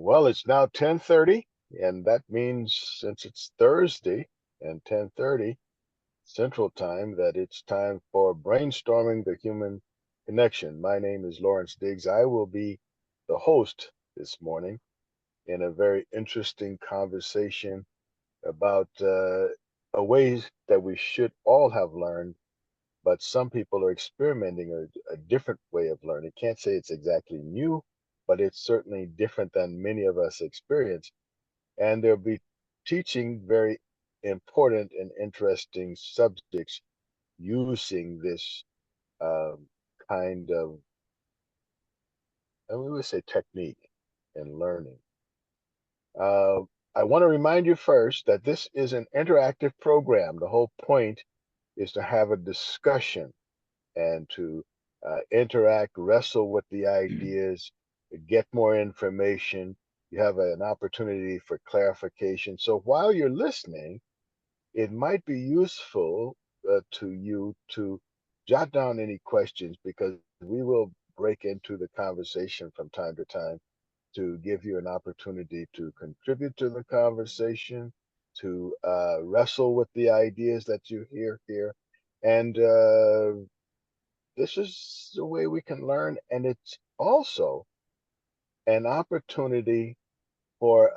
Well, it's now 10:30, and that means since it's Thursday and 10:30 Central Time, that it's time for brainstorming the human connection. My name is Lawrence Diggs. I will be the host this morning in a very interesting conversation about a ways that we should all have learned, but some people are experimenting a different way of learning. Can't say it's exactly new, but it's certainly different than many of us experience. And they'll be teaching very important and interesting subjects using this um, kind of, and we would say, technique in learning. Uh, I want to remind you first that this is an interactive program. The whole point is to have a discussion and to interact, wrestle with the ideas, get more information. You have an opportunity for clarification. So while you're listening, it might be useful to you to jot down any questions because we will break into the conversation from time to time to give you an opportunity to contribute to the conversation, to wrestle with the ideas that you hear here. And this is the way we can learn. And it's also an opportunity for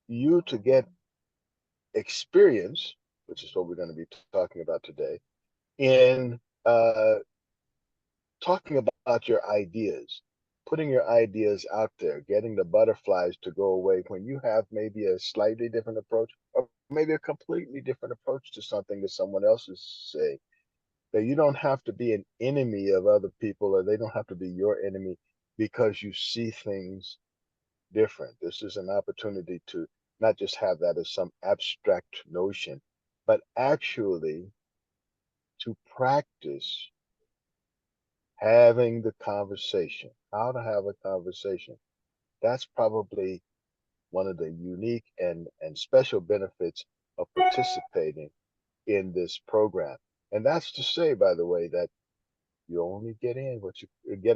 you to get experience, which is what we're going to be talking about today, in talking about your ideas, putting your ideas out there, getting the butterflies to go away when you have maybe a slightly different approach or maybe a completely different approach to something that someone else is saying. That you don't have to be an enemy of other people or they don't have to be your enemy because you see things different. This is an opportunity to not just have that as some abstract notion, but actually to practice having the conversation, how to have a conversation. That's probably one of the unique and special benefits of participating in this program. And that's to say, by the way, that you only get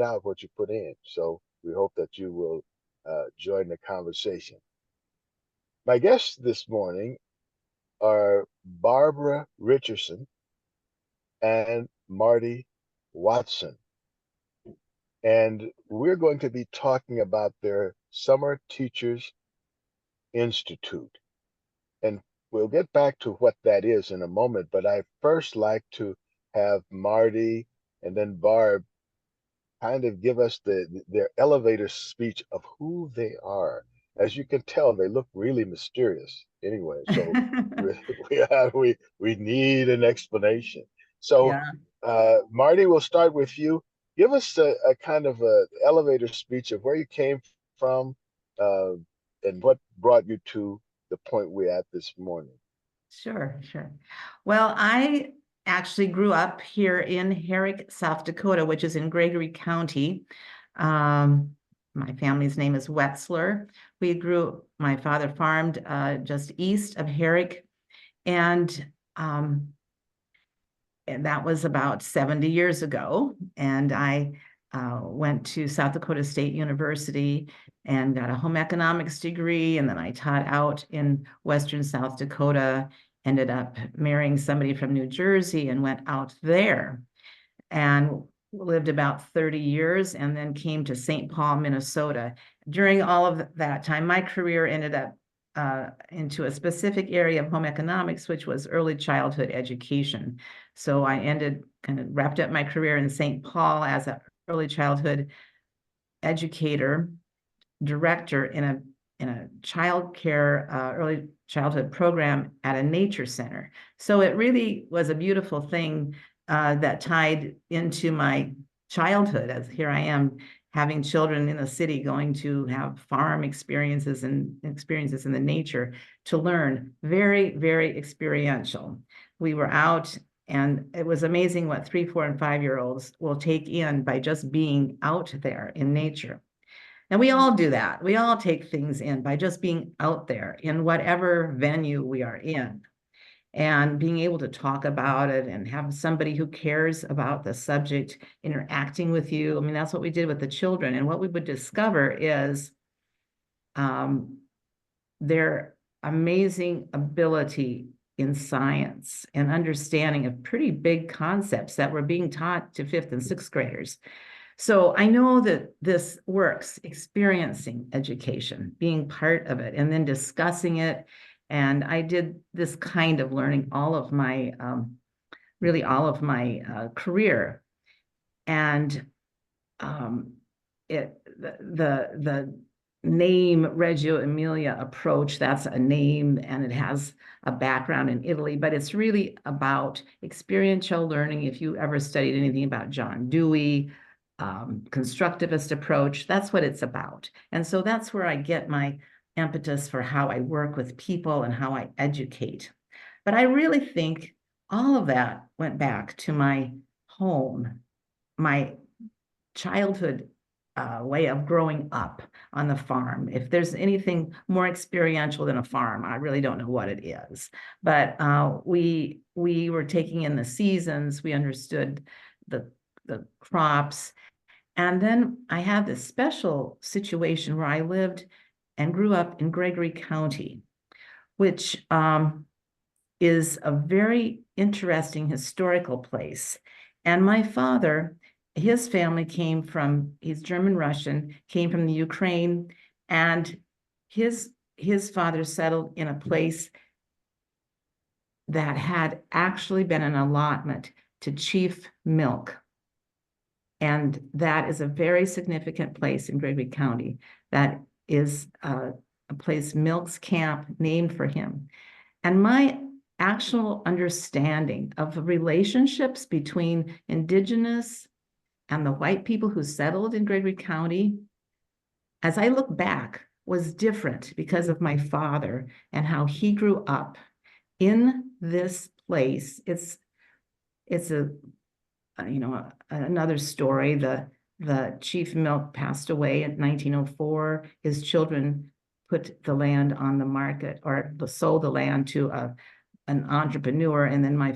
out what you put in. So we hope that you will join the conversation. My guests this morning are Barbara Richardson and Marty Watson. And we're going to be talking about their Summer Teachers Institute. And we'll get back to what that is in a moment, but I first like to have Marty and then Barb kind of give us their elevator speech of who they are. As you can tell, they look really mysterious anyway. So we we need an explanation. So Yeah, Marty, we'll start with you. Give us a kind of a elevator speech of where you came from uh, and what brought you to the point we're at this morning. sure. Well, I actually grew up here in Herrick, South Dakota, which is in Gregory County. Um, my family's name is Wetzler. My father farmed just east of Herrick, and that was about 70 years ago. And I went to South Dakota State University and got a home economics degree. And then I taught out in Western South Dakota, ended up marrying somebody from New Jersey and went out there and lived about 30 years and then came to St. Paul, Minnesota. During all of that time, my career ended up into a specific area of home economics, which was early childhood education. So I kind of wrapped up my career in St. Paul as an early childhood educator, director in a child care early childhood program at a nature center. So it really was a beautiful thing that tied into my childhood, as here I am having children in the city going to have farm experiences and experiences in the nature to learn. Very experiential. We were out, and it was amazing what 3, 4, and 5-year-olds will take in by just being out there in nature. And we all do that. We all take things in by just being out there in whatever venue we are in. and being able to talk about it and have somebody who cares about the subject interacting with you. I mean, that's what we did with the children. And what we would discover is their amazing ability in science and understanding of pretty big concepts that were being taught to 5th and 6th graders. So I know that this works, experiencing education, being part of it, and then discussing it. And I did this kind of learning all of my, really all of my career. And the name Reggio Emilia approach, that's a name and it has a background in Italy, but it's really about experiential learning. If you ever studied anything about John Dewey, constructivist approach, that's what it's about. And so that's where I get my impetus for how I work with people and how I educate. But I really think all of that went back to my home, my childhood way of growing up on the farm. If there's anything more experiential than a farm, I really don't know what it is. But we were taking in the seasons, we understood the crops. And then I had this special situation where I lived and grew up in Gregory County, which is a very interesting historical place. And my father, his family came from, he's German-Russian, came from the Ukraine, and his father settled in a place that had actually been an allotment to Chief Milk. And that is a very significant place in Gregory County. That is a place, Milk's Camp, named for him. And my actual understanding of the relationships between Indigenous and the white people who settled in Gregory County, as I look back, was different because of my father and how he grew up in this place. It's a another story. The Chief Milk passed away in 1904. His children put the land on the market, or sold the land to an entrepreneur, and then my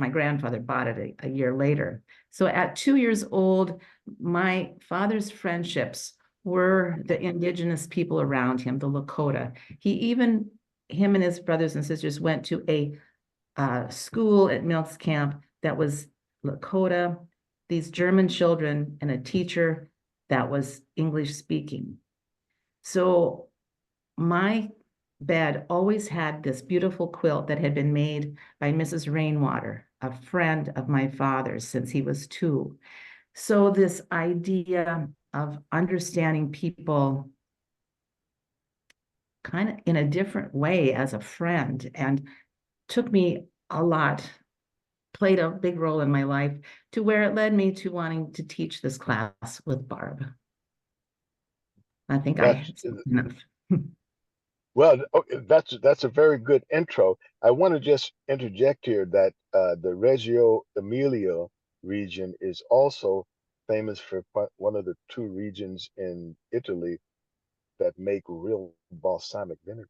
grandfather bought it a year later. So at 2 years old, my father's friendships were the Indigenous people around him, the Lakota. Him and his brothers and sisters went to a school at Milk's Camp that was Lakota, these German children, and a teacher that was English speaking. So my bed always had this beautiful quilt that had been made by Mrs. Rainwater, a friend of my father's since he was 2. So this idea of understanding people kind of in a different way as a friend, and took me a lot, played a big role in my life, to where it led me to wanting to teach this class with Barb. I think I That's had enough. well, okay, that's a very good intro. I want to just interject here that the Reggio Emilia region is also famous for one of the 2 regions in Italy that make real balsamic vinegar.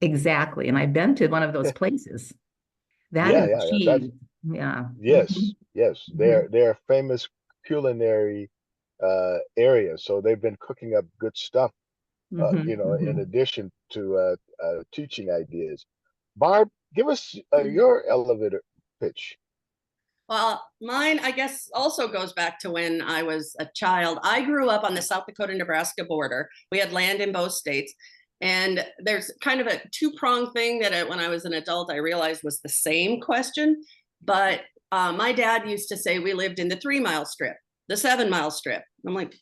Exactly. And I've been to one of those places. That Yeah, and yeah, yeah. That's cheese. Yeah. yes, yes. Mhm. They're famous culinary area. So they've been cooking up good stuff, Mhm. in Mhm. addition to teaching ideas. Barb, give us your elevator pitch. Well, mine, I guess, also goes back to when I was a child. I grew up on the South Dakota-Nebraska border. We had land in both states. And there's kind of a 2-pronged thing that when I was an adult, I realized was the same question. But my dad used to say we lived in the 3-mile strip, the 7-mile strip. I'm like,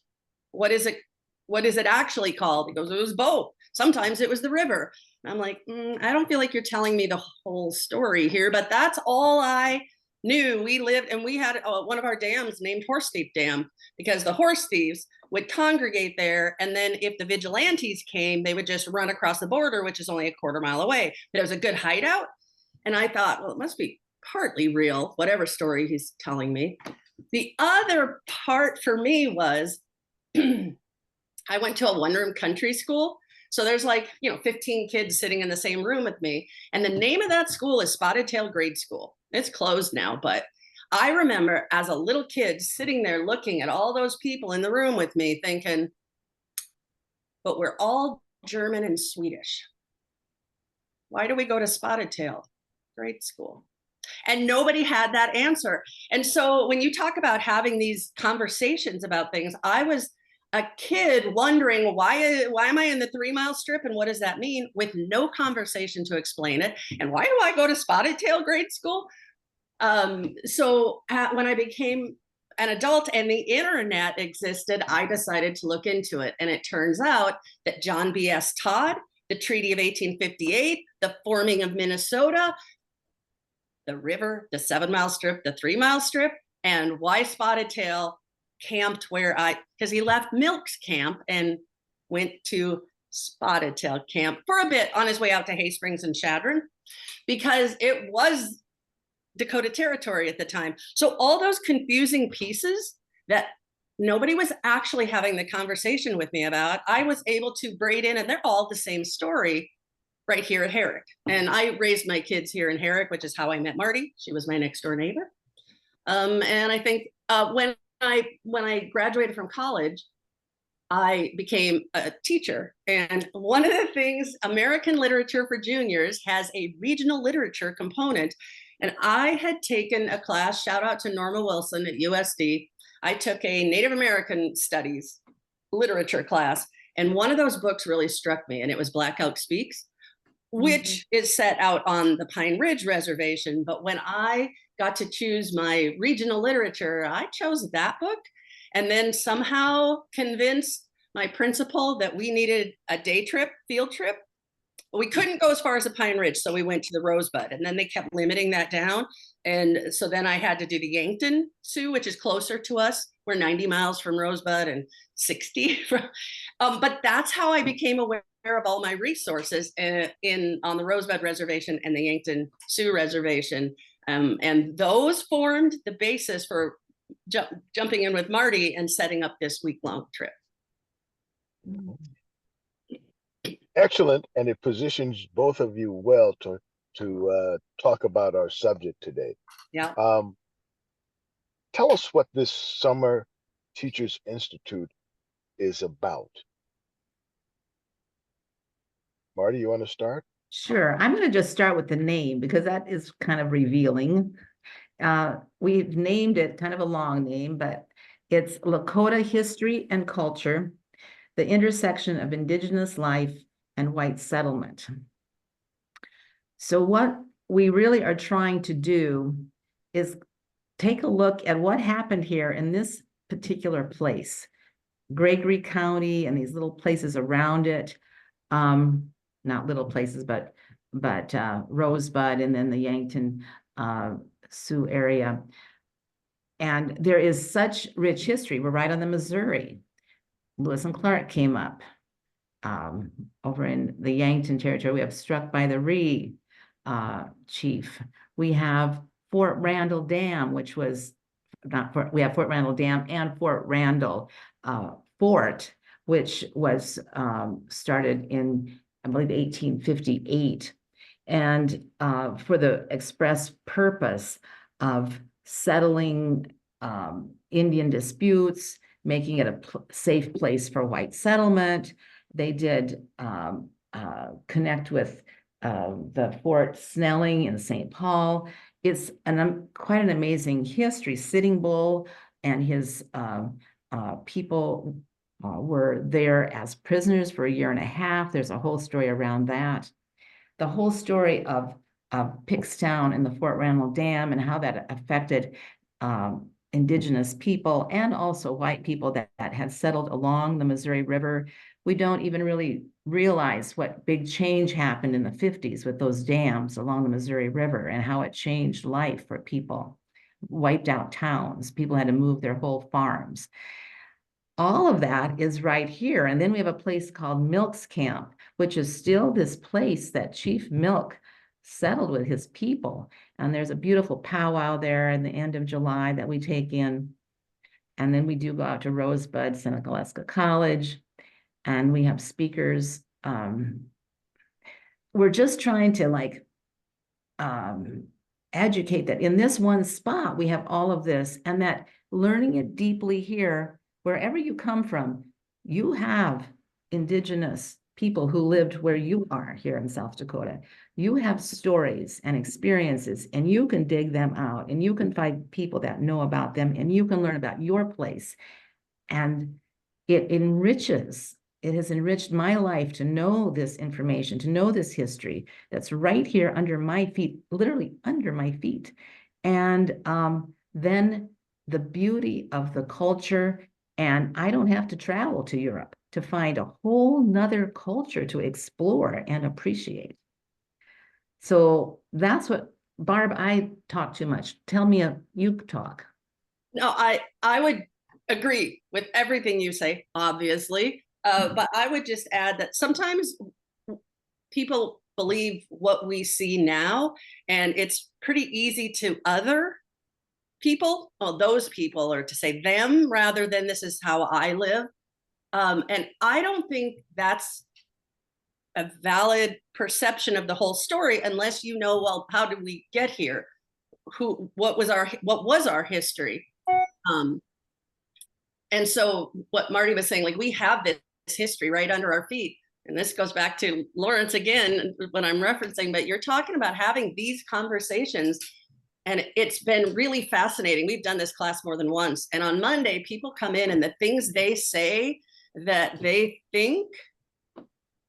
what is it? What is it actually called? He goes, it was both. Sometimes it was the river. And I'm like, I don't feel like you're telling me the whole story here, but that's all I knew. We lived, and we had one of our dams named Horse Thief Dam, because the horse thieves would congregate there. And then if the vigilantes came, they would just run across the border, which is only a 1/4 mile away. But it was a good hideout. And I thought, well, it must be partly real, whatever story he's telling me. The other part for me was I went to a 1-room country school. So there's like, 15 kids sitting in the same room with me. And the name of that school is Spotted Tail Grade School. It's closed now, but I remember as a little kid sitting there looking at all those people in the room with me thinking, but we're all German and Swedish. Why do we go to Spotted Tail Grade School? And nobody had that answer. And so when you talk about having these conversations about things, I was a kid wondering, why am I in the 3 mile strip and what does that mean, with no conversation to explain it? And why do I go to Spotted Tail Grade School? So when I became an adult and the internet existed, I decided to look into it. And it turns out that John B.S. Todd, the Treaty of 1858, the forming of Minnesota, the river, the 7 mile strip, the 3 mile strip, and why Spotted Tail camped because he left Milk's camp and went to Spotted Tail camp for a bit on his way out to Hay Springs and Chadron, because it was Dakota territory at the time. So all those confusing pieces that nobody was actually having the conversation with me about, I was able to braid in, and they're all the same story right here at Herrick. And I raised my kids here in Herrick, which is how I met Marty. She was my next door neighbor. And I think when I graduated from college, I became a teacher. And one of the things, American Literature for Juniors has a regional literature component. And I had taken a class, shout out to Norma Wilson at USD. I took a Native American Studies literature class. And one of those books really struck me, and it was Black Elk Speaks, which is set out on the Pine Ridge Reservation. But when I got to choose my regional literature, I chose that book, and then somehow convinced my principal that we needed a day trip, field trip. We couldn't go as far as the Pine Ridge, so we went to the Rosebud, and then they kept limiting that down. And so then I had to do the Yankton Sioux, which is closer to us. We're 90 miles from Rosebud and 60 from, but that's how I became aware of all my resources on the Rosebud Reservation and the Yankton Sioux Reservation. And those formed the basis for jumping in with Marty and setting up this week-long trip. Excellent, and it positions both of you well to talk about our subject today. Yeah. Tell us what this Summer Teachers Institute is about. Marty, you want to start? Sure. I'm going to just start with the name because that is kind of revealing. We've named it kind of a long name, but it's Lakota History and Culture, the intersection of Indigenous life and white settlement. So what we really are trying to do is take a look at what happened here in this particular place, Gregory County and these little places around it. Not little places, but Rosebud and then the Yankton Sioux area. And there is such rich history. We're right on the Missouri. Lewis and Clark came up. Over in the Yankton territory, we have Struck by the Ree chief. We have Fort Randall Dam, which was we have Fort Randall Dam and Fort Randall Fort, which was started in, I believe, 1858, and for the express purpose of settling Indian disputes, making it a safe place for white settlement. They did connect with the Fort Snelling in St. Paul. It's quite an amazing history. Sitting Bull and his people were there as prisoners for 1.5 years. There's a whole story around that. The whole story of Pickstown and the Fort Randall Dam and how that affected Indigenous people and also white people that had settled along the Missouri River. We don't even really realize what big change happened in the 50s with those dams along the Missouri River and how it changed life for people, wiped out towns. People had to move their whole farms. All of that is right here. And then we have a place called Milk's Camp, which is still this place that Chief Milk settled with his people. And there's a beautiful powwow there in the end of July that we take in. And then we do go out to Rosebud, Seneca College, and we have speakers we're just trying to like educate that in this one spot, we have all of this, and that learning it deeply here, wherever you come from, you have Indigenous people who lived where you are here in South Dakota. You have stories and experiences, and you can dig them out, and you can find people that know about them, and you can learn about your place. And it enriches. It has enriched my life to know this information, to know this history that's right here under my feet, literally under my feet. And then the beauty of the culture, and I don't have to travel to Europe to find a whole nother culture to explore and appreciate. So that's what, Barb, I talk too much. Tell me, you talk. No, I would agree with everything you say, obviously. But I would just add that sometimes people believe what we see now, and it's pretty easy to other people, well, those people, or to say them rather than this is how I live. And I don't think that's a valid perception of the whole story unless you know, well, how did we get here? What was our history? And so what Marty was saying, like, we have this history right under our feet. And this goes back to Lawrence again, when I'm referencing, but you're talking about having these conversations, and it's been really fascinating. We've done this class more than once. And on Monday, people come in and the things they say that they think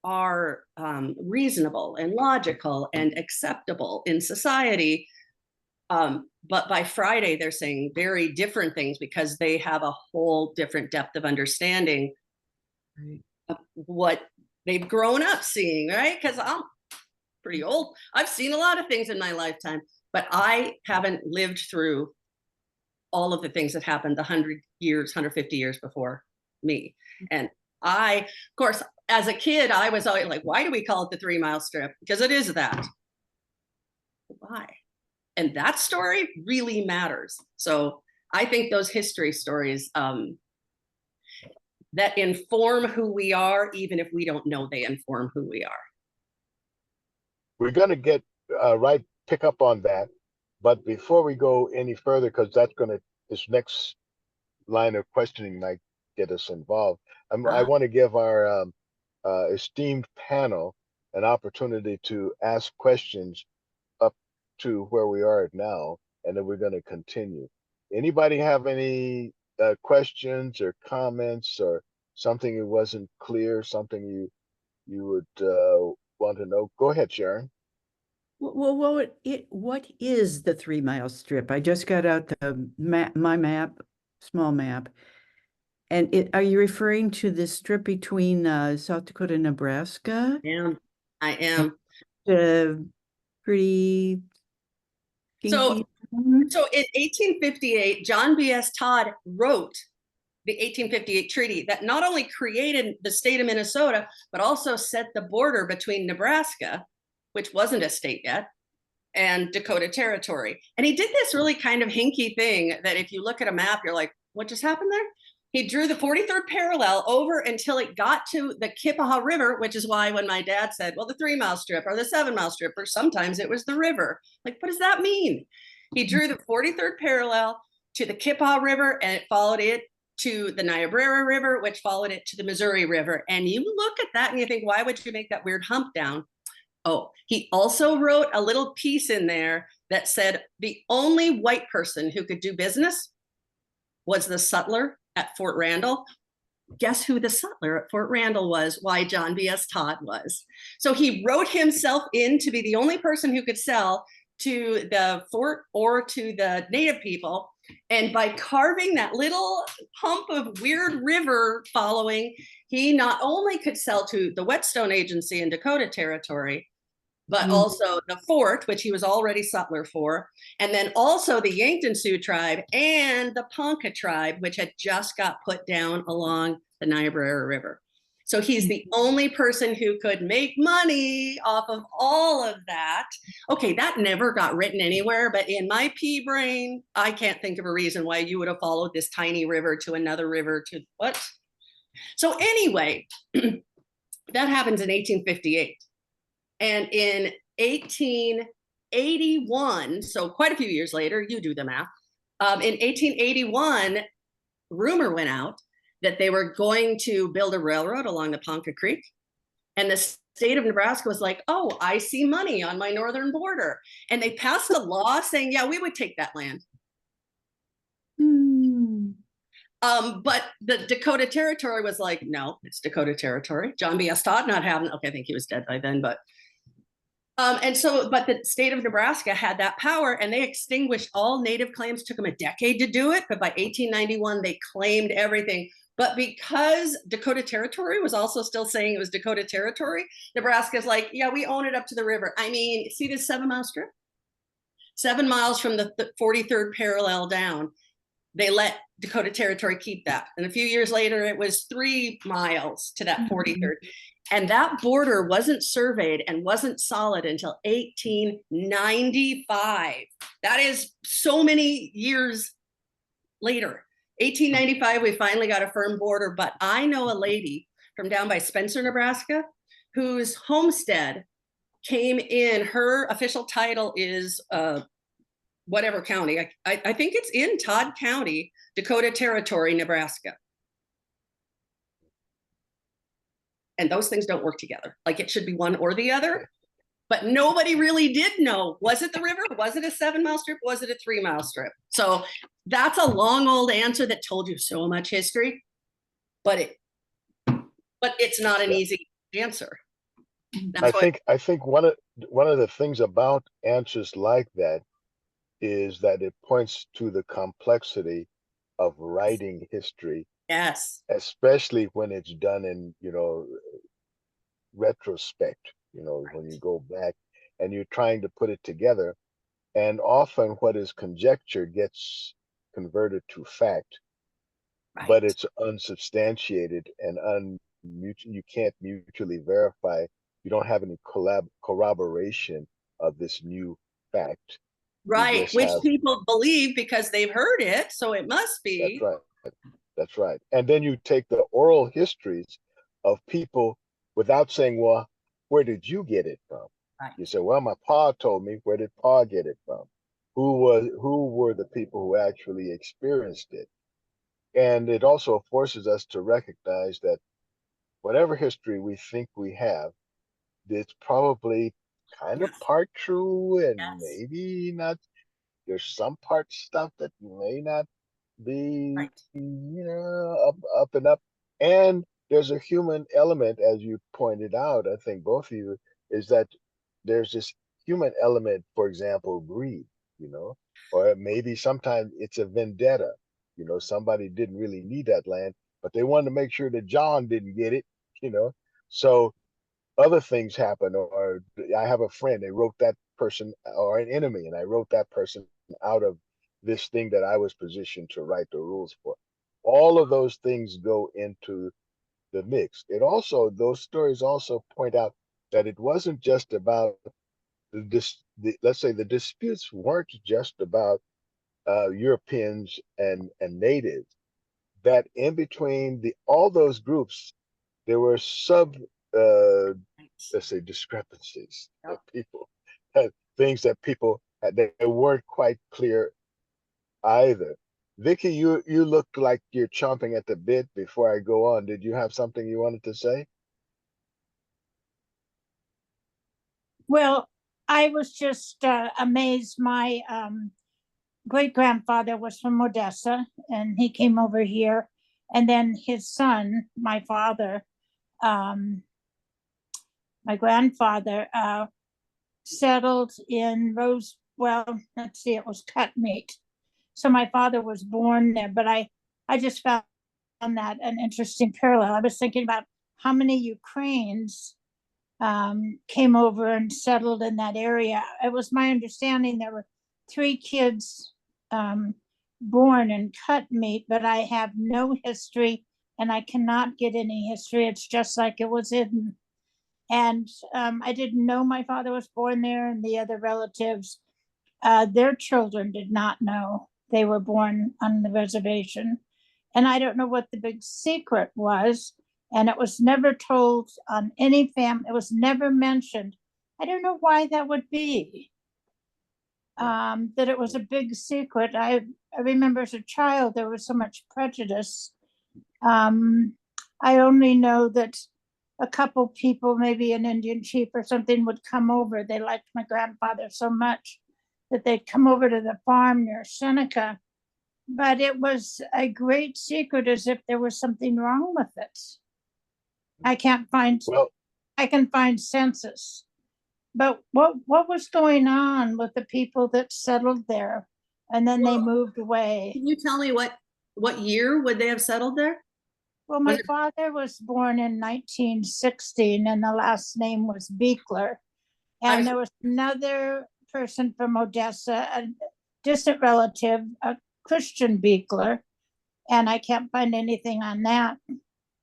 are reasonable and logical and acceptable in society. But by Friday, they're saying very different things because they have a whole different depth of understanding of what they've grown up seeing, right? Because I'm pretty old. I've seen a lot of things in my lifetime, but I haven't lived through all of the things that happened 100 years, 150 years before me. And I, of course, as a kid, I was always like, why do we call it the 3 Mile Strip? Because it is that. Why? And that story really matters. So I think those history stories that inform who we are, even if we don't know they inform who we are. We're going to get pick up on that. But before we go any further, because this next line of questioning might get us involved, I want to give our esteemed panel an opportunity to ask questions up to where we are now, and then we're going to continue. Anybody have any questions or comments or something that wasn't clear, something you would want to know? Go ahead, Sharon. Well, what is the 3 Mile Strip? I just got out the my map, small map. And are you referring to the strip between South Dakota and Nebraska? I am. Pretty pinky. So in 1858, John B.S. Todd wrote the 1858 treaty that not only created the state of Minnesota, but also set the border between Nebraska, which wasn't a state yet, and Dakota Territory. And he did this really kind of hinky thing that if you look at a map, you're like, what just happened there? He drew the 43rd parallel over until it got to the Kippaha River, which is why when my dad said, well, the 3 Mile Strip or the 7 Mile Strip, or sometimes it was the river. Like, what does that mean? He drew the 43rd parallel to the Kippaha River, and it followed it to the Niobrara River, which followed it to the Missouri River. And you look at that and you think, why would you make that weird hump down? Oh, he also wrote a little piece in there that said the only white person who could do business was the sutler at Fort Randall. Guess who the sutler at Fort Randall was? Why, John B.S. Todd was. So he wrote himself in to be the only person who could sell to the fort or to the native people. And by carving that little hump of weird river following, he not only could sell to the Whetstone Agency in Dakota Territory, but also the fort, which he was already sutler for, and then also the Yankton Sioux tribe and the Ponca tribe, which had just got put down along the Niobrara River. So he's the only person who could make money off of all of that. Okay, that never got written anywhere, but in my pea brain, I can't think of a reason why you would have followed this tiny river to another river to what? So anyway, That happens in 1858. And in 1881, so quite a few years later, you do the math, in 1881, rumor went out that they were going to build a railroad along the Ponca Creek. And the state of Nebraska was like, oh, I see money on my northern border. And they passed a law saying, yeah, we would take that land. But the Dakota Territory was like, no, it's Dakota Territory. John B. S. Todd not having, okay, I think he was dead by then, but but the state of Nebraska had that power, and they extinguished all native claims. Took them a decade to do it, but by 1891 they claimed everything. But because Dakota Territory was also still saying it was Dakota Territory, Nebraska's like, yeah, we own it up to the river. I mean, see this 7-mile strip? 7 miles from the 43rd parallel down. They let Dakota Territory keep that. And a few years later, it was 3 miles to that 43rd. And that border wasn't surveyed and wasn't solid until 1895. That is so many years later. 1895, we finally got a firm border. But I know a lady from down by Spencer, Nebraska, whose homestead came in. Her official title is whatever county. I think it's in Todd County, Dakota Territory, Nebraska. And those things don't work together. Like it should be one or the other, but nobody really did know. Was it the river? Was it a 7-mile strip? Was it a 3-mile strip? So that's a long old answer that told you so much history, but it's not an easy answer. I think one of the things about answers like that is that it points to the complexity of writing history. Yes. Especially when it's done in, retrospect, Right. When you go back and you're trying to put it together. And often what is conjecture gets converted to fact, Right. but it's unsubstantiated and you can't mutually verify. You don't have any corroboration of this new fact. Right, which people believe because they've heard it, so it must be. That's right. That's right. And then you take the oral histories of people without saying, well, where did you get it from? Right. You say, well, my pa told me. Where did pa get it from? Who were the people who actually experienced it? And it also forces us to recognize that whatever history we think we have, it's probably kind of part true and maybe not. There's some part stuff that may not be, up and up. And there's a human element, as you pointed out, I think both of you, is that there's this human element, for example, greed, or maybe sometimes it's a vendetta. Somebody didn't really need that land, but they wanted to make sure that John didn't get it, So other things happen, or I have a friend, they wrote that person, or an enemy, and I wrote that person out of this thing that I was positioned to write the rules for. All of those things go into the mix. Those stories also point out that it wasn't just about let's say the disputes weren't just about Europeans and natives. That in between all those groups, there were let's say discrepancies that people had, things that people had, they weren't quite clear either. Vicky, you look like you're chomping at the bit. Before I go on, did you have something you wanted to say? Well, I was just amazed. My great-grandfather was from Odessa, and he came over here. And then his son, my father, my grandfather, settled in let's see, it was Cut Meat. So my father was born there, but I just found that an interesting parallel. I was thinking about how many Ukrainians came over and settled in that area. It was my understanding there were 3 kids born in Cut Meat, but I have no history and I cannot get any history. It's just like it was hidden. And I didn't know my father was born there, and the other relatives, their children did not know they were born on the reservation. And I don't know what the big secret was. And it was never told on any family, it was never mentioned. I don't know why that would be. That it was a big secret. I remember as a child, there was so much prejudice. I only know that a couple people, maybe an Indian chief or something, would come over. They liked my grandfather so much that they'd come over to the farm near Seneca. But it was a great secret, as if there was something wrong with it. I can't find, Well, I can find census. But what was going on with the people that settled there and then they Well, moved away? Can you tell me what year would they have settled there? Well, my father was born in 1916 and the last name was Beekler. And there was another person from Odessa, a distant relative, a Christian Beekler, and I can't find anything on that.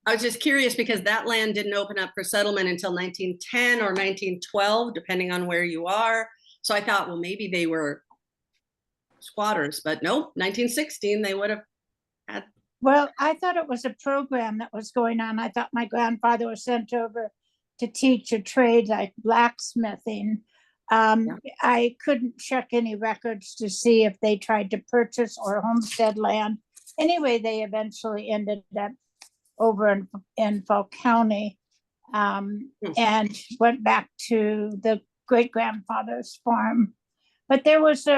I was just curious because that land didn't open up for settlement until 1910 or 1912, depending on where you are. So I thought, well, maybe they were squatters, but nope, 1916, they would have had. Well, I thought it was a program that was going on. I thought my grandfather was sent over to teach a trade like blacksmithing. I couldn't check any records to see if they tried to purchase or homestead land. Anyway, they eventually ended up over in Fall County and went back to the great-grandfather's farm. But there was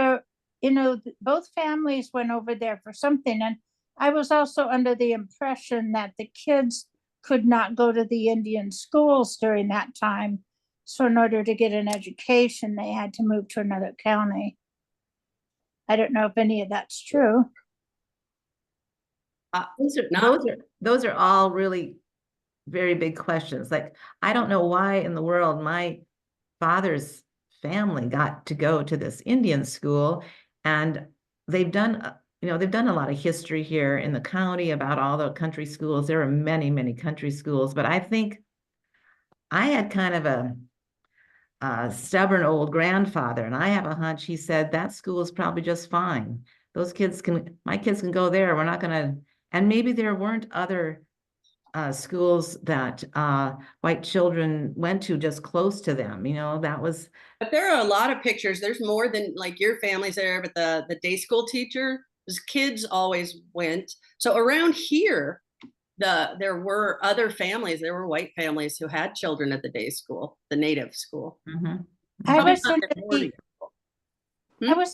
both families went over there for something. And I was also under the impression that the kids could not go to the Indian schools during that time. So in order to get an education, they had to move to another county. I don't know if any of that's true. Those are all really very big questions. Like, I don't know why in the world my father's family got to go to this Indian school, and they've done a lot of history here in the county about all the country schools. There are many, many country schools, but I think I had kind of a stubborn old grandfather, and I have a hunch he said that school is probably just fine. My kids can go there. We're not gonna, and maybe there weren't other schools that white children went to just close to them. That was. But there are a lot of pictures. There's more than like your family's there, but the day school teacher, his kids always went. So around here, there were other families. There were white families who had children at the day school, the native school. Mm-hmm. I was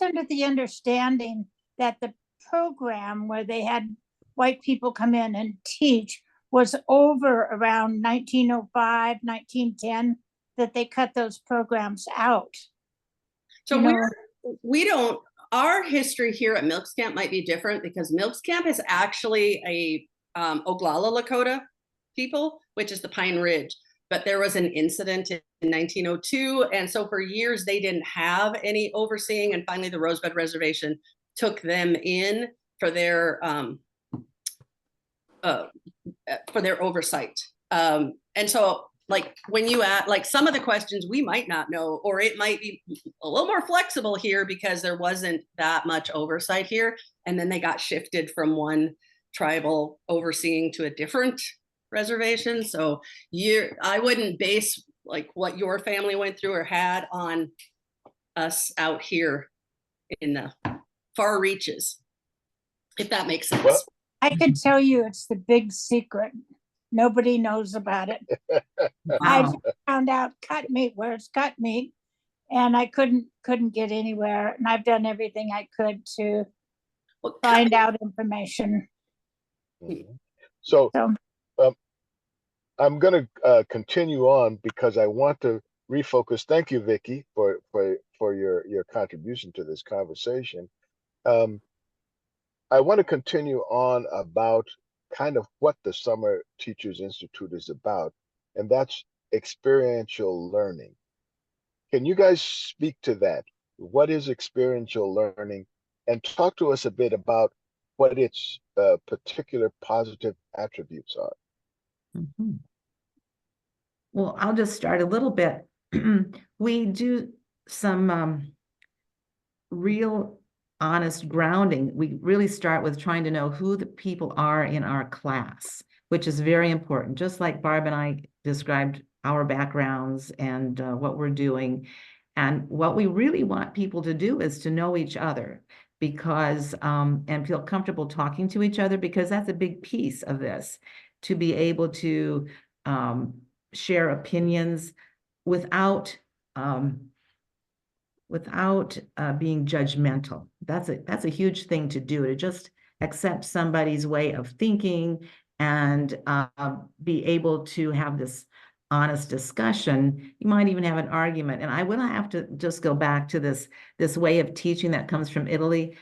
under the understanding that the program where they had white people come in and teach was over around 1905, 1910, that they cut those programs out. So our history here at Milks Camp might be different because Milks Camp is actually a Oglala Lakota people, which is the Pine Ridge. But there was an incident in 1902. And so for years, they didn't have any overseeing. And finally, the Rosebud Reservation took them in for their oversight. And so like when you ask, like some of the questions we might not know, or it might be a little more flexible here because there wasn't that much oversight here. And then they got shifted from one tribal overseeing to a different reservation. So I wouldn't base like what your family went through or had on us out here in the far reaches, if that makes sense. Well, I can tell you it's the big secret. Nobody knows about it. I just found out cut meat, where it's cut meat, and I couldn't get anywhere. And I've done everything I could to find out information. Mm-hmm. So I'm going to continue on because I want to refocus. Thank you, Vicki, for your contribution to this conversation. I want to continue on about kind of what the Summer Teachers Institute is about, and that's experiential learning. Can you guys speak to that? What is experiential learning? And talk to us a bit about what its particular positive attributes are. Mm-hmm. Well, I'll just start a little bit. We do some real honest grounding. We really start with trying to know who the people are in our class. which is very important. Just like Barb and I described our backgrounds and what we're doing. And what we really want people to do is to know each other, because and feel comfortable talking to each other, because that's a big piece of this, to be able to share opinions without being judgmental. That's a huge thing to do, to just accept somebody's way of thinking and be able to have this honest discussion. You might even have an argument. And I will have to just go back to this way of teaching that comes from Italy.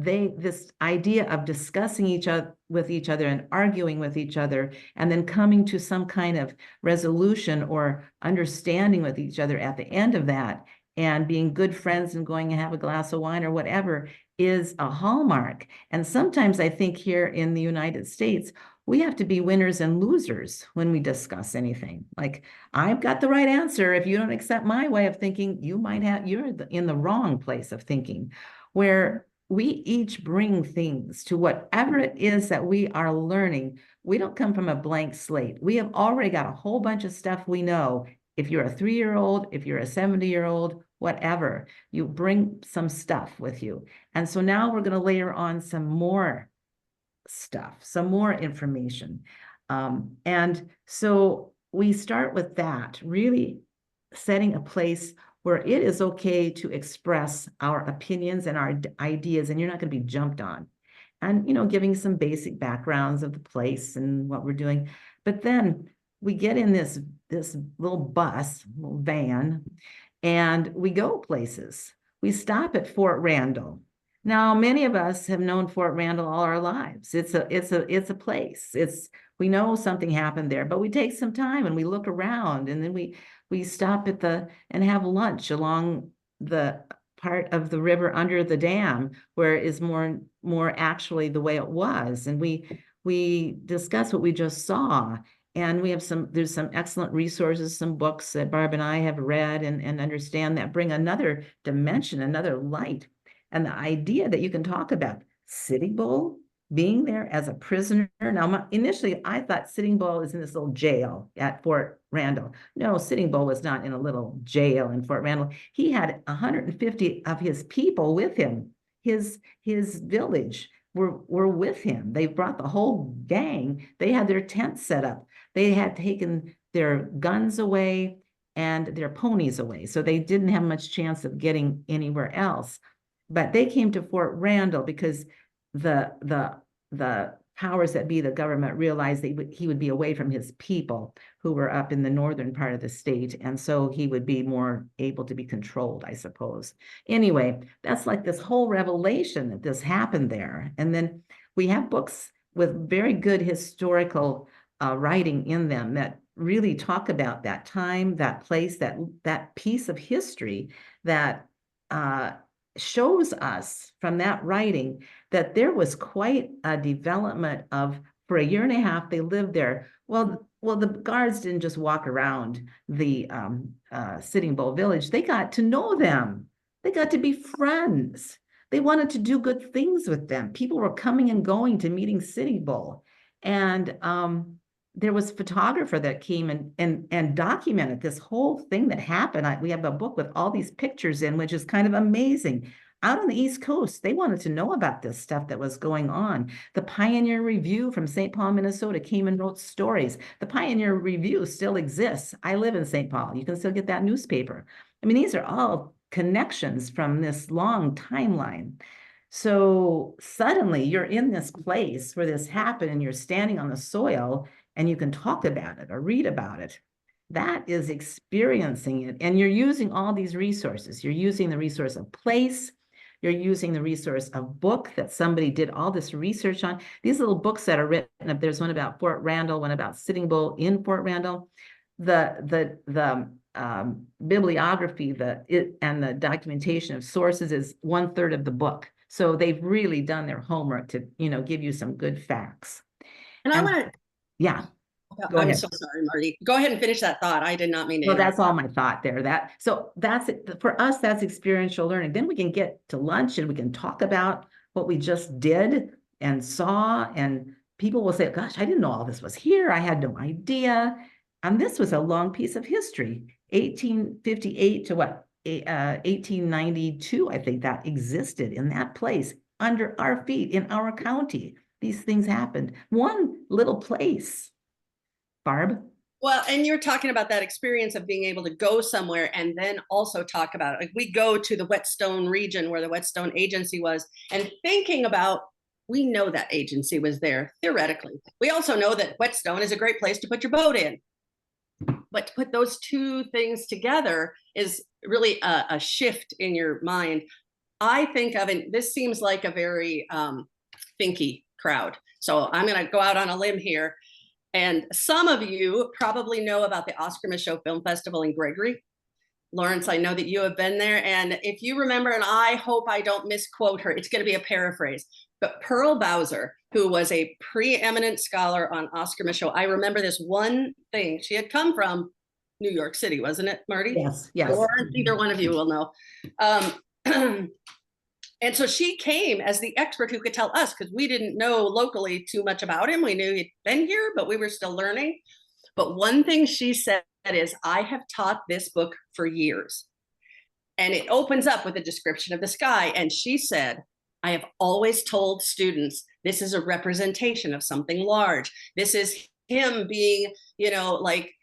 This idea of discussing with each other and arguing with each other, and then coming to some kind of resolution or understanding with each other at the end of that, and being good friends and going and have a glass of wine or whatever, is a hallmark. And sometimes I think here in the United States, we have to be winners and losers when we discuss anything. Like, I've got the right answer. If you don't accept my way of thinking, you're in the wrong place of thinking. Where we each bring things to whatever it is that we are learning. We don't come from a blank slate. We have already got a whole bunch of stuff we know. If you're a 3-year-old, if you're a 70-year-old, whatever, you bring some stuff with you. And so now we're going to layer on some more stuff, some more information. And so we start with that, really setting a place where it is okay to express our opinions and our ideas, and you're not going to be jumped on. And, giving some basic backgrounds of the place and what we're doing. But then we get in this little van, and we go places. We stop at Fort Randall. Now, many of us have known Fort Randall all our lives. It's a place. We know something happened there, but we take some time and we look around, and then we stop and have lunch along the part of the river under the dam where it is more actually the way it was. And we discuss what we just saw. And there's some excellent resources, some books that Barb and I have read and understand that bring another dimension, another light. And the idea that you can talk about Sitting Bull being there as a prisoner. Now, initially, I thought Sitting Bull is in this little jail at Fort Randall. No, Sitting Bull was not in a little jail in Fort Randall. He had 150 of his people with him. His village were with him. They brought the whole gang. They had their tents set up. They had taken their guns away and their ponies away. So they didn't have much chance of getting anywhere else. But they came to Fort Randall because the powers that be, the government, realized that he would be away from his people who were up in the northern part of the state. And so he would be more able to be controlled, I suppose. Anyway, that's like this whole revelation that this happened there. And then we have books with very good historical writing in them that really talk about that time, that place, that piece of history that shows us from that writing that there was quite a development of, for a year and a half, they lived there. Well, the guards didn't just walk around the Sitting Bull village. They got to know them. They got to be friends. They wanted to do good things with them. People were coming and going to meeting Sitting Bull. And there was a photographer that came and documented this whole thing that happened. We have a book with all these pictures in, which is kind of amazing. Out on the East Coast, they wanted to know about this stuff that was going on. The Pioneer Review from St. Paul, Minnesota came and wrote stories. The Pioneer Review still exists. I live in St. Paul. You can still get that newspaper. I mean, these are all connections from this long timeline. So suddenly you're in this place where this happened and you're standing on the soil and you can talk about it or read about it. That is experiencing it. And you're using all these resources. You're using the resource of place. You're using the resource of book that somebody did all this research on. These little books that are written, there's one about Fort Randall, one about Sitting Bull in Fort Randall. The bibliography and the documentation of sources is 1/3 of the book. So they've really done their homework to, give you some good facts. And I want to. Yeah. I'm so sorry, Marty. Go ahead and finish that thought. I did not mean to. Well, that's all my thought there. That's it. For us, that's experiential learning. Then we can get to lunch and we can talk about what we just did and saw and people will say, gosh, I didn't know all this was here. I had no idea. And this was a long piece of history, 1858 to what, 1892, I think that existed in that place under our feet in our county. These things happened. One little place. Barb? Well, and you're talking about that experience of being able to go somewhere and then also talk about it. Like we go to the Whetstone region where the Whetstone Agency was, and thinking about, we know that agency was there theoretically. We also know that Whetstone is a great place to put your boat in. But to put those two things together is really a shift in your mind. I think of it, this seems like a very thinky crowd. So I'm going to go out on a limb here. And some of you probably know about the Oscar Michaud Film Festival in Gregory. Lawrence, I know that you have been there. And if you remember, and I hope I don't misquote her, it's going to be a paraphrase, but Pearl Bowser, who was a preeminent scholar on Oscar Michaud, I remember this one thing. She had come from New York City, wasn't it, Marty? Yes, yes. Lawrence, either one of you will know. And so she came as the expert who could tell us, because we didn't know locally too much about him. We knew he'd been here, but we were still learning. But one thing she said is, I have taught this book for years. And it opens up with a description of the sky. And she said, I have always told students, this is a representation of something large. This is him being, you know, like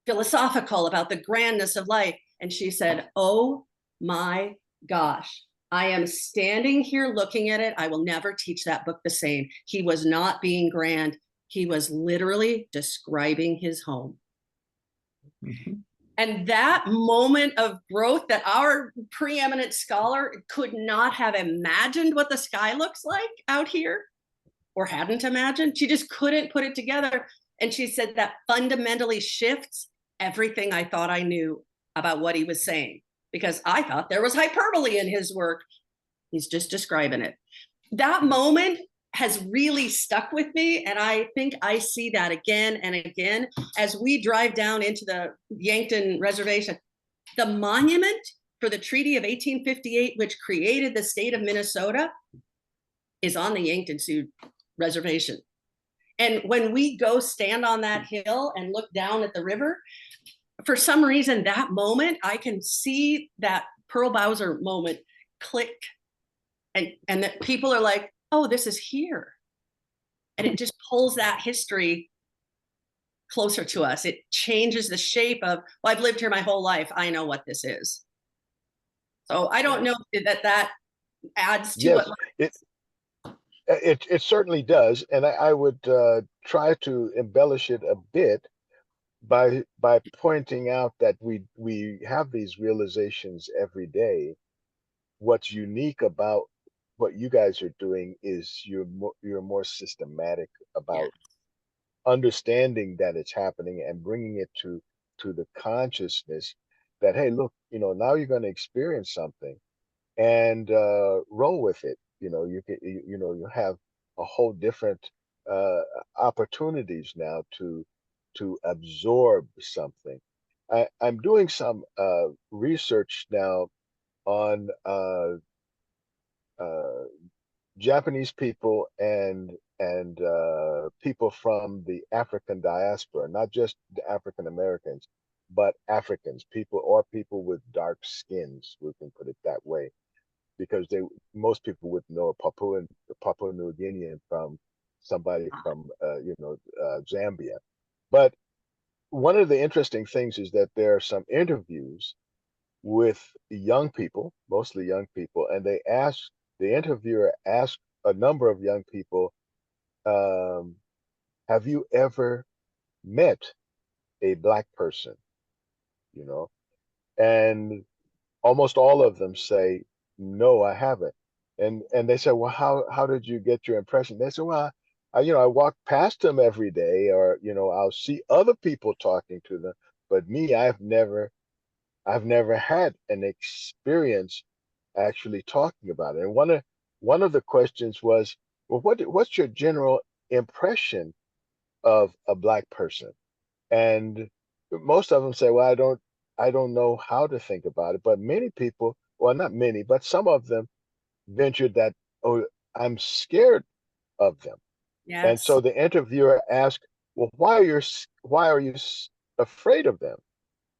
philosophical about the grandness of life. And she said, oh my gosh. I am standing here looking at it. I will never teach that book the same. He was not being grand. He was literally describing his home. Mm-hmm. And that moment of growth that our preeminent scholar could not have imagined what the sky looks like out here, or hadn't imagined. She just couldn't put it together. And she said that fundamentally shifts everything I thought I knew about what he was saying. Because I thought there was hyperbole in his work. He's just describing it. That moment has really stuck with me. And I think I see that again and again as we drive down into the Yankton Reservation. The monument for the Treaty of 1858, which created the state of Minnesota, is on the Yankton Sioux Reservation. And when we go stand on that hill and look down at the river, for some reason, that moment, I can see that Pearl Bowser moment click. And that people are like, oh, this is here. And it just pulls that history closer to us. It changes the shape of, well, I've lived here my whole life. I know what this is. So I don't know that adds to yes, what. It certainly does. And I would try to embellish it a bit by pointing out that we have these realizations every day. What's unique about what you guys are doing is you're more systematic about understanding that it's happening and bringing it to the consciousness that, hey, look, you know, now you're going to experience something and roll with it. You know, you can, you know, you have a whole different opportunities now to absorb something. I'm doing some research now on Japanese people and people from the African diaspora, not just the African Americans, but Africans, people with dark skins, we can put it that way, because most people would know a Papua New Guinean from somebody from Zambia. But one of the interesting things is that there are some interviews with young people, mostly young people, and the interviewer asked a number of young people, have you ever met a Black person? You know, and almost all of them say, no, I haven't. And they said, well, how did you get your impression? They said, well, I walk past them every day, or, I'll see other people talking to them, but me, I've never had an experience actually talking about it. And one of the questions was, well, what's your general impression of a Black person? And most of them say, well, I don't know how to think about it. But many people, well, not many, but some of them ventured that, oh, I'm scared of them. And Yes. so the interviewer asked, well, why are you afraid of them?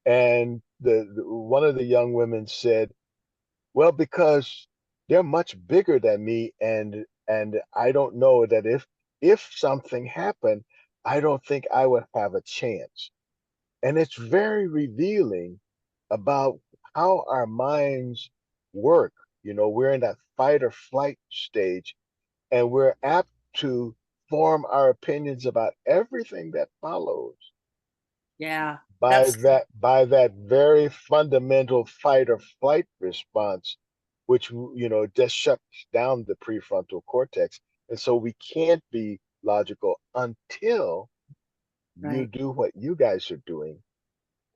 And the one of the young women said, well, because they're much bigger than me, and I don't know that if something happened, I don't think I would have a chance. And it's very revealing about how our minds work. You know, we're in that fight or flight stage, and we're apt to form our opinions about everything that follows Yeah. by That's that very fundamental fight or flight response, which just shuts down the prefrontal cortex. And so we can't be logical until you right. do what you guys are doing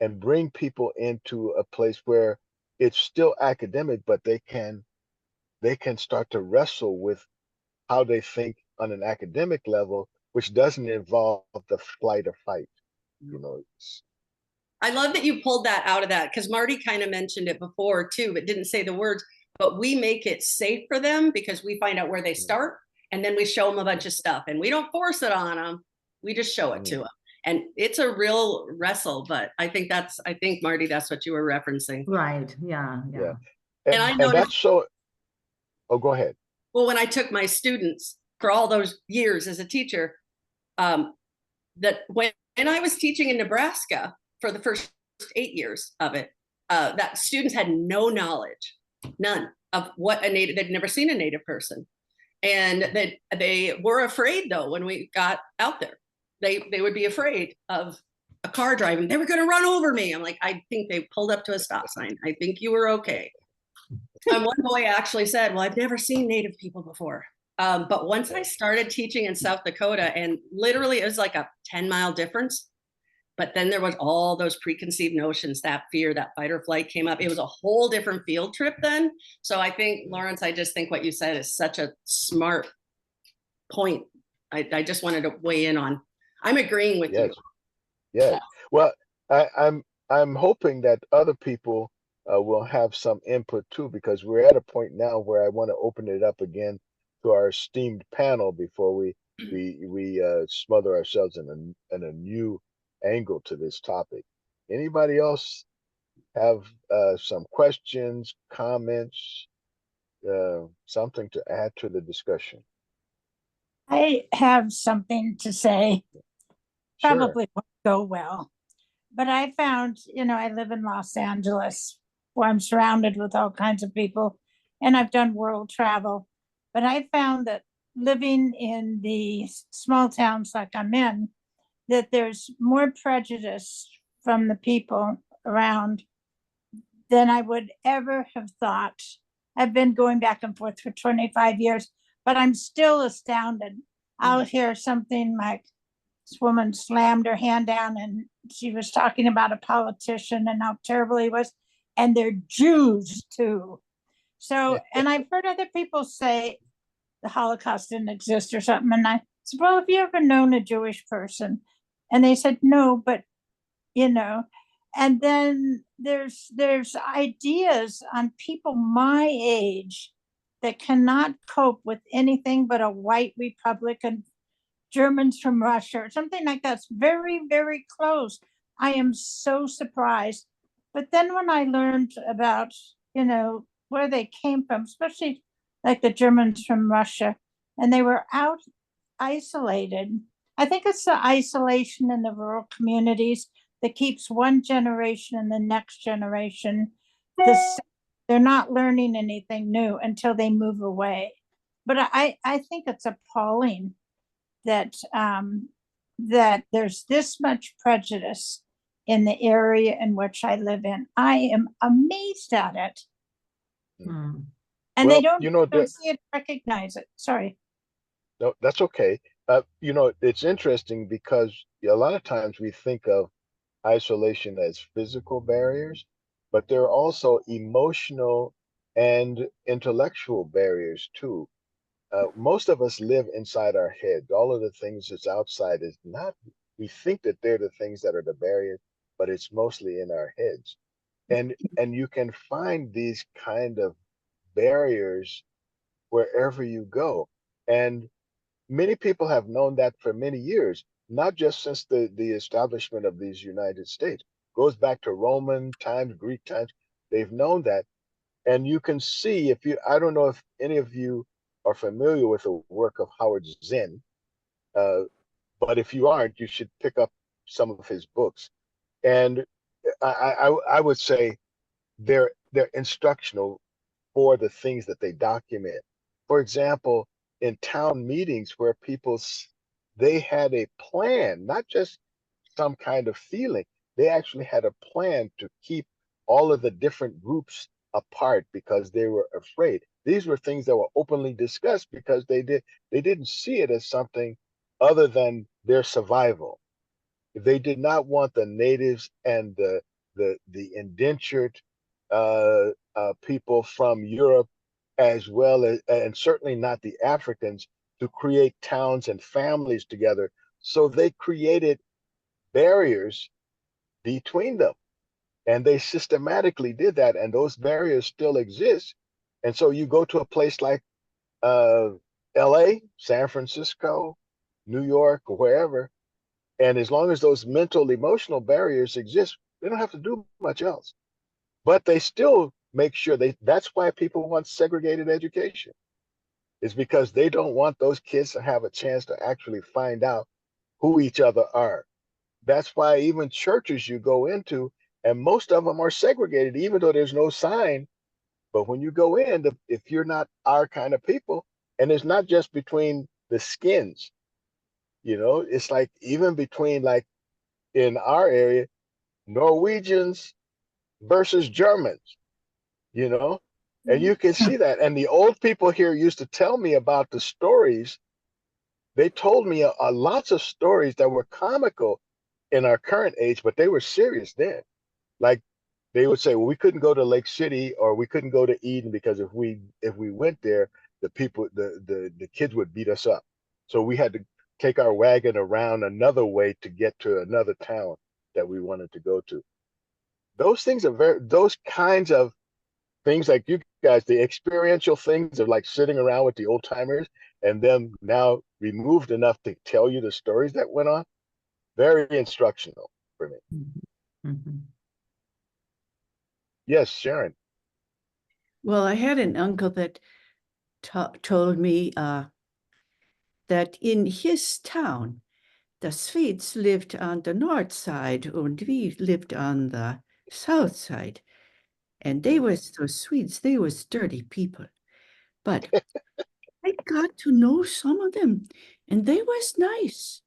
and bring people into a place where it's still academic, but they can start to wrestle with how they think on an academic level, which doesn't involve the flight or fight. You know, I love that you pulled that out of that because Marty kind of mentioned it before too, but didn't say the words. But we make it safe for them because we find out where they start and then we show them a bunch of stuff and we don't force it on them. We just show it to them. And it's a real wrestle, but I think Marty, that's what you were referencing. Right. Yeah. yeah. And I And noticed, that's so. Oh, go ahead. well, when I took my students for all those years as a teacher, that when I was teaching in Nebraska for the first 8 years of it, that students had no knowledge, none of what a native, they'd never seen a native person. And that they were afraid though, when we got out there, they would be afraid of a car driving. They were going to run over me. I'm like, I think they pulled up to a stop sign. I think you were okay. And one boy actually said, well, I've never seen native people before. But once I started teaching in South Dakota, and literally it was like a 10-mile difference, but then there was all those preconceived notions, that fear, that fight or flight came up. It was a whole different field trip then. So I think, Lawrence, I just think what you said is such a smart point. I just wanted to weigh in on. I'm agreeing with you. Yes. Well, I'm hoping that other people will have some input too, because we're at a point now where I want to open it up again to our esteemed panel before we smother ourselves in a new angle to this topic. Anybody else have some questions, comments, something to add to the discussion? I have something to say. Sure. Probably won't go well. But I found, I live in Los Angeles, where I'm surrounded with all kinds of people, and I've done world travel. But I found that living in the small towns like I'm in, that there's more prejudice from the people around than I would ever have thought. I've been going back and forth for 25 years, but I'm still astounded. I'll hear something like, this woman slammed her hand down and she was talking about a politician and how terrible he was. And they're Jews too. So, and I've heard other people say the Holocaust didn't exist or something. And I said, well, have you ever known a Jewish person? And they said, no, but and then there's ideas on people my age that cannot cope with anything but a white Republican, Germans from Russia, or something like that's very, very close. I am so surprised. But then when I learned about, where they came from, especially like the Germans from Russia, and they were out isolated. I think it's the isolation in the rural communities that keeps one generation and the next generation they're not learning anything new until they move away. But I think it's appalling that that there's this much prejudice in the area in which I live in. I am amazed at it. Mm. And Well, they don't see it, recognize it. Sorry. No, that's okay. It's interesting because a lot of times we think of isolation as physical barriers, but there are also emotional and intellectual barriers too. Most of us live inside our head. All of the things that's outside is not, we think that they're the things that are the barriers, but it's mostly in our heads. And you can find these kind of barriers wherever you go. And many people have known that for many years, not just since the establishment of these United States. Goes back to Roman times, Greek times. They've known that. And you can see, if you, I don't know if any of you are familiar with the work of Howard Zinn, uh, but if you aren't, you should pick up some of his books. And I would say they're instructional for the things that they document. For example, in town meetings where they had a plan, not just some kind of feeling. They actually had a plan to keep all of the different groups apart because they were afraid. These were things that were openly discussed because they didn't see it as something other than their survival. They did not want the natives and the indentured people from Europe, as well as, and certainly not the Africans, to create towns and families together. So they created barriers between them. And they systematically did that. And those barriers still exist. And so you go to a place like LA, San Francisco, New York, or wherever. And as long as those mental, emotional barriers exist, they don't have to do much else. But they still make sure that's why people want segregated education, is because they don't want those kids to have a chance to actually find out who each other are. That's why even churches you go into, and most of them are segregated, even though there's no sign. But when you go in, if you're not our kind of people, and it's not just between the skins, it's like even between, like in our area, Norwegians versus Germans, and you can see that. And the old people here used to tell me about the stories. They told me lots of stories that were comical in our current age, but they were serious then. Like they would say, well, we couldn't go to Lake City or we couldn't go to Eden because if we went there, the kids would beat us up. So we had to take our wagon around another way to get to another town that we wanted to go to. Those things are those kinds of things, like you guys, the experiential things of like sitting around with the old timers and them now removed enough to tell you the stories that went on. Very instructional for me. Mm-hmm. Yes, Sharon. Well, I had an uncle that told me that in his town, the Swedes lived on the north side and we lived on the south side. And they was those Swedes, they was dirty people. But I got to know some of them and they was nice.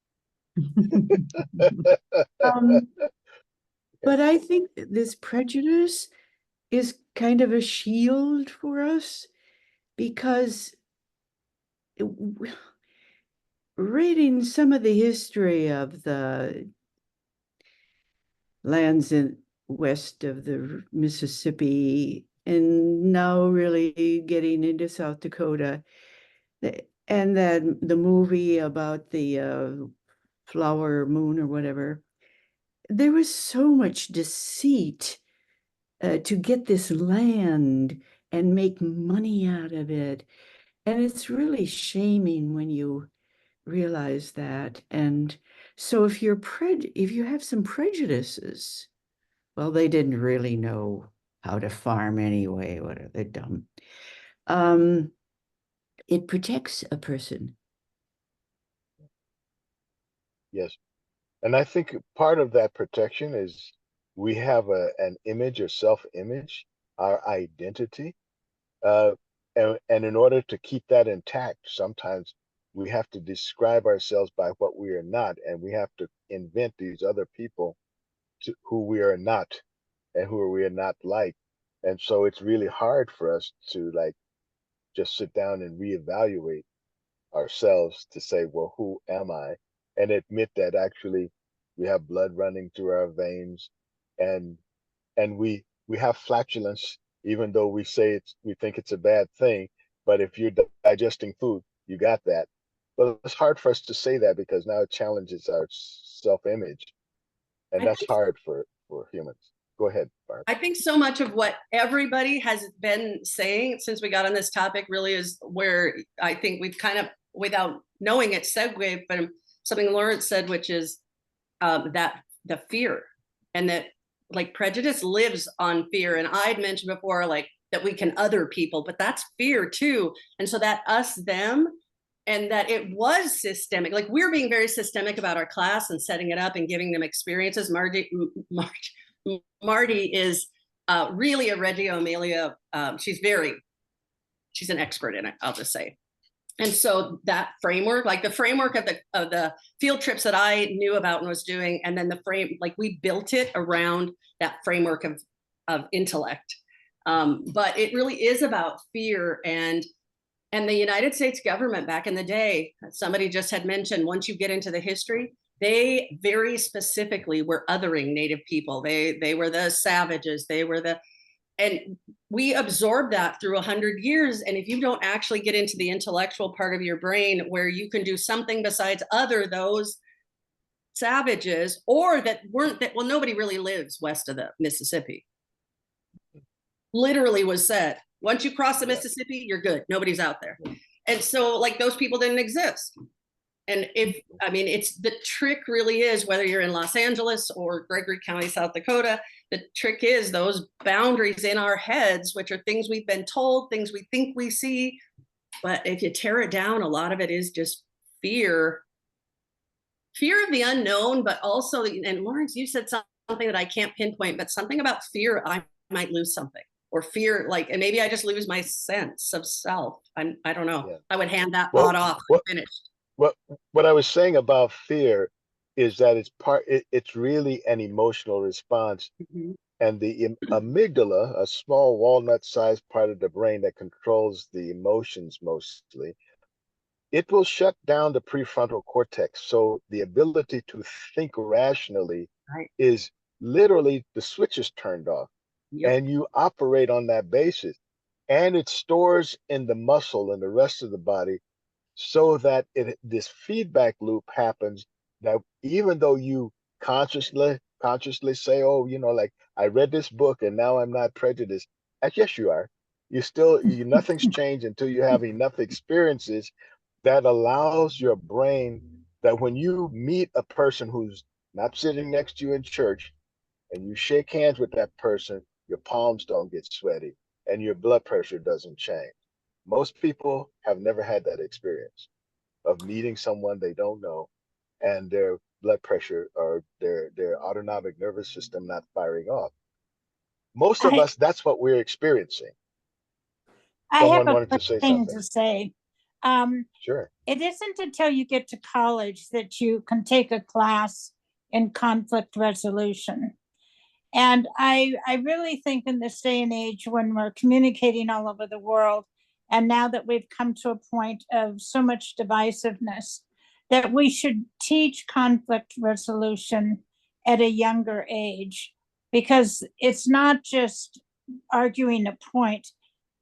But I think this prejudice is kind of a shield for us because reading some of the history of the lands in west of the Mississippi and now really getting into South Dakota, and then the movie about the flower moon or whatever, there was so much deceit to get this land and make money out of it. And it's really shaming when you realize that. And so if if you have some prejudices, well, they didn't really know how to farm anyway. What are they dumb? It protects a person. Yes. And I think part of that protection is we have an image or self-image, our identity. And in order to keep that intact, sometimes we have to describe ourselves by what we are not, and we have to invent these other people who we are not and who we are not like. And so it's really hard for us to like just sit down and reevaluate ourselves to say, well, who am I? And admit that actually we have blood running through our veins, and we have flatulence, even though we think it's a bad thing. But if you're digesting food, you got that. But it's hard for us to say that because now it challenges our self-image, and that's hard for humans. Go ahead, Barb. I think so much of what everybody has been saying since we got on this topic really is where I think we've kind of, without knowing it segue from something Lawrence said, which is that the fear, and that like prejudice lives on fear. And I'd mentioned before, like that we can other people, but that's fear too. And so that us, them, and that it was systemic. Like we're being very systemic about our class and setting it up and giving them experiences. Marty is really a Reggio Emilia. She's an expert in it, I'll just say. And so that framework, like the framework of the field trips that I knew about and was doing, and then the frame, like we built it around that framework of intellect. But it really is about fear. And the United States government back in the day, somebody just had mentioned, once you get into the history, they very specifically were othering Native people. They were the savages. And we absorbed that through 100 years. And if you don't actually get into the intellectual part of your brain where you can do something besides other those savages, or well, nobody really lives west of the Mississippi. Literally was said, once you cross the Mississippi, you're good. Nobody's out there. And so like those people didn't exist. And it's the trick really is, whether you're in Los Angeles or Gregory County, South Dakota, the trick is those boundaries in our heads, which are things we've been told, things we think we see. But if you tear it down, a lot of it is just fear of the unknown, but also, and Lawrence, you said something that I can't pinpoint, but something about fear, I might lose something, or fear, like, and maybe I just lose my sense of self. I don't know. Yeah. I would hand that thought off. Finished. What I was saying about fear is that it's really an emotional response. Mm-hmm. And the amygdala, a small walnut-sized part of the brain that controls the emotions mostly, it will shut down the prefrontal cortex. So the ability to think rationally is literally, the switch is turned off. Yep. And you operate on that basis. And it stores in the muscle and the rest of the body, so that this feedback loop happens, that even though you consciously say, oh, like I read this book and now I'm not prejudiced. Yes, you are. Nothing's changed until you have enough experiences that allows your brain, that when you meet a person who's not sitting next to you in church and you shake hands with that person, your palms don't get sweaty and your blood pressure doesn't change. Most people have never had that experience of meeting someone they don't know and their blood pressure or their autonomic nervous system not firing off. Most of us, that's what we're experiencing. Someone wanted to say something. Sure. It isn't until you get to college that you can take a class in conflict resolution. And I really think in this day and age, when we're communicating all over the world, and now that we've come to a point of so much divisiveness, that we should teach conflict resolution at a younger age, because it's not just arguing a point,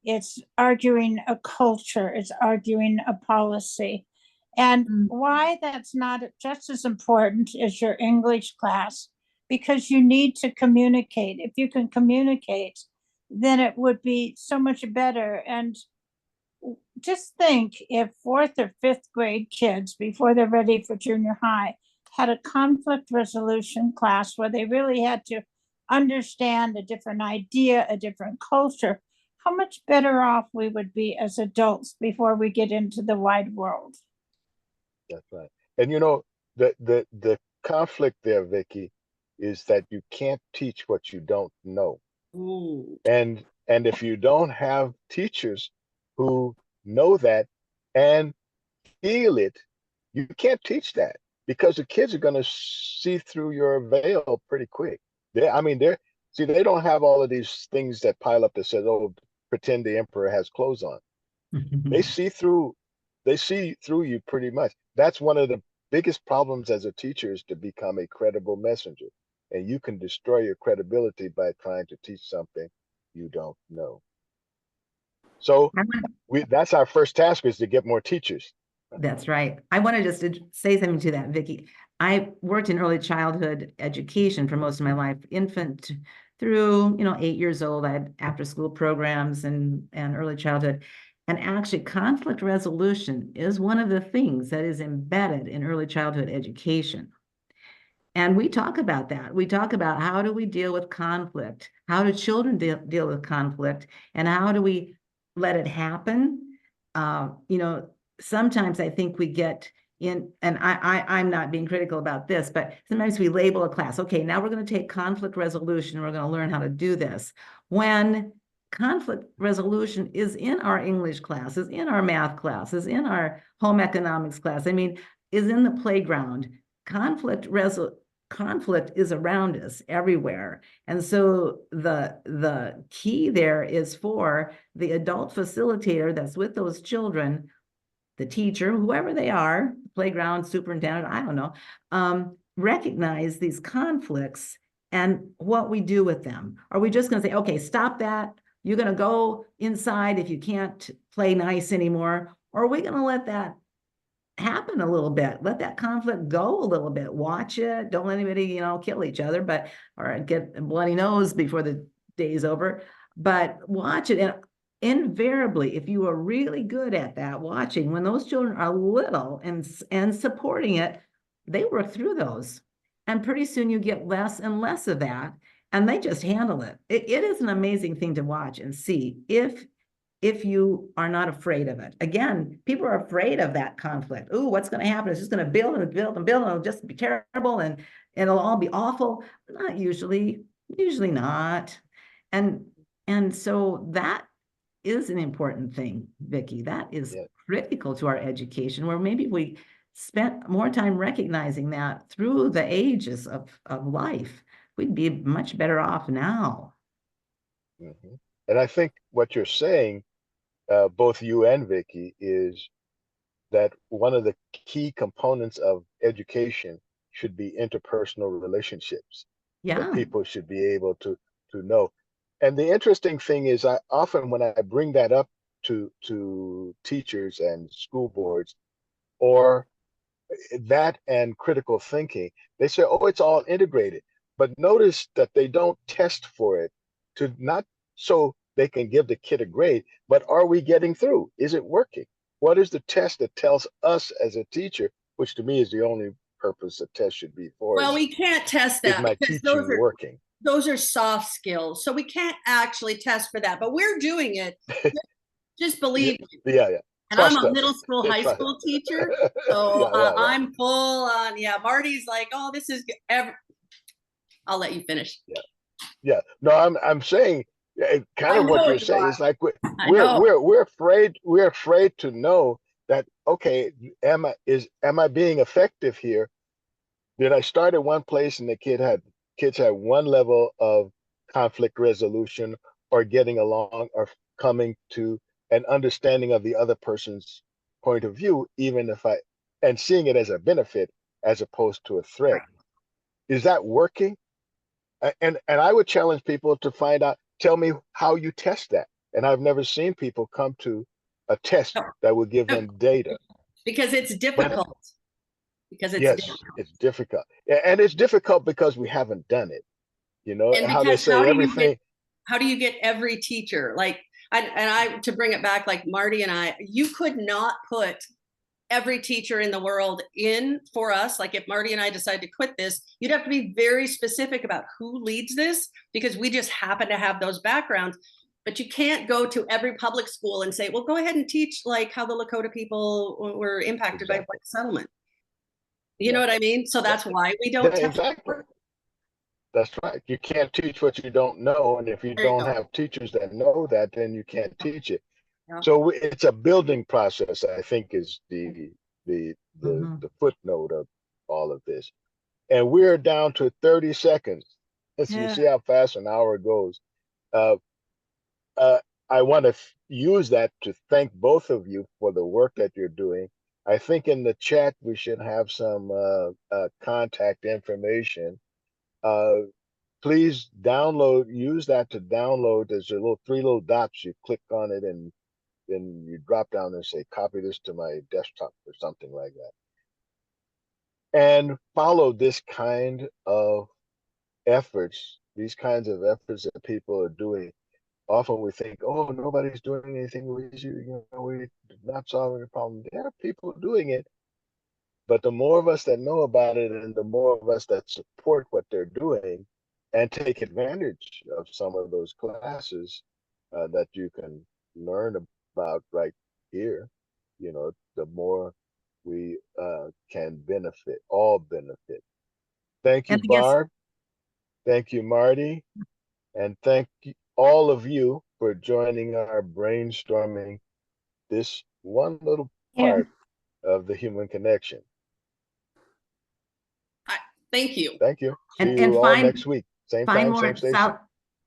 it's arguing a culture, it's arguing a policy. And why that's not just as important as your English class, because you need to communicate. If you can communicate, then it would be so much better. And just think if 4th or 5th grade kids, before they're ready for junior high, had a conflict resolution class where they really had to understand a different idea, a different culture, how much better off we would be as adults before we get into the wide world. That's right. And the conflict there, Vicki, is that you can't teach what you don't know. Ooh. And if you don't have teachers who know that and feel it, you can't teach that, because the kids are going to see through your veil pretty quick. They don't have all of these things that pile up that says, oh, pretend the emperor has clothes on. They see through you pretty much. That's one of the biggest problems as a teacher, is to become a credible messenger. And you can destroy your credibility by trying to teach something you don't know. So that's our first task, is to get more teachers. That's right. I wanted just to say something to that, Vicki. I worked in early childhood education for most of my life, infant through 8 years old. I had after school programs and early childhood. And actually, conflict resolution is one of the things that is embedded in early childhood education. And we talk about that. We talk about how do we deal with conflict? How do children deal with conflict? And how do we let it happen? Sometimes I think we get in, and I'm not being critical about this, but sometimes we label a class, okay, now we're going to take conflict resolution. We're going to learn how to do this. When conflict resolution is in our English classes, in our math classes, in our home economics class, is in the playground. Conflict is around us everywhere. And so the key there is for the adult facilitator that's with those children, the teacher, whoever they are, playground superintendent, I don't know, recognize these conflicts and what we do with them. Are we just going to say, okay, stop that? You're going to go inside if you can't play nice anymore? Or are we going to let that happen a little bit? Let that conflict go a little bit. Watch it. Don't let anybody, kill each other, or get a bloody nose before the day's over. But watch it. And invariably, if you are really good at that, watching when those children are little and supporting it, they work through those. And pretty soon you get less and less of that, and they just handle it. It is an amazing thing to watch and see if you are not afraid of it. Again, people are afraid of that conflict. Ooh, what's going to happen? It's just going to build and build and build, and it'll just be terrible, and it'll all be awful. Not usually not. And so that is an important thing, Vicki. That is critical to our education, where maybe we spent more time recognizing that through the ages of life, we'd be much better off now. Mm-hmm. And I think what you're saying, both you and Vicki, is that one of the key components of education should be interpersonal relationships. Yeah. That people should be able to know. And the interesting thing is, I often, when I bring that up to teachers and school boards, or that and critical thinking, they say, oh, it's all integrated. But notice that they don't test for it, to not so they can give the kid a grade, but are we getting through? Is it working? What is the test that tells us as a teacher, which to me is the only purpose a test should be for? Well, we can't test that. Is my teaching working? Those are soft skills. So we can't actually test for that, but we're doing it. Just believe me. Yeah. And I'm a middle school, high school teacher. So I'm full on, Marty's like, oh, this is I'll let you finish. Yeah. No, I'm saying kind of what you're saying is like we're afraid to know that, okay, am I being effective here? Did I start at one place and the kids had one level of conflict resolution, or getting along, or coming to an understanding of the other person's point of view, and seeing it as a benefit as opposed to a threat? Right. Is that working? And I would challenge people to find out, tell me how you test that. And I've never seen people come to a test that would give them data. Because it's difficult. It's difficult. And it's difficult because we haven't done it. And how they say everything. How do you get every teacher? To bring it back, like Marty and I, you could not put every teacher in the world in for us. Like if Marty and I decide to quit this, you'd have to be very specific about who leads this, because we just happen to have those backgrounds. But you can't go to every public school and say, well, go ahead and teach like how the Lakota people were impacted by white settlement. You know what I mean? So that's why we don't test. Exactly. That's right. You can't teach what you don't know. And if you don't have teachers that know that, then you can't teach it. Yeah. So it's a building process, I think, is the footnote of all of this. And we're down to 30 seconds. So you see how fast an hour goes. I want to use that to thank both of you for the work that you're doing. I think in the chat we should have some contact information. Please use that to download. There's three little dots. You click on it and then you drop down and say, copy this to my desktop or something like that. And follow this kind of efforts, these kinds of efforts that people are doing. often we think, oh, nobody's doing anything with you, you know, we're not solving the problem. There are people doing it, but the more of us that know about it and the more of us that support what they're doing and take advantage of some of those classes that you can learn about right here, you know, the more we can benefit, all benefit. Thank you, And I guess, Barb. Thank you, Marty. And thank all of you for joining our brainstorming this one little Yeah. part of the human connection. Thank you. Thank you. See and you all find next week. Same find time, more same at station.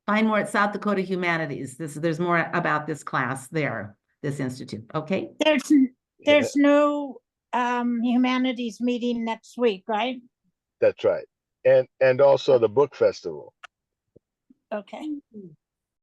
find more at South Dakota Humanities. There's more about this class there, this institute. Okay. There's no humanities meeting next week, right? That's right. And also the book festival. Okay.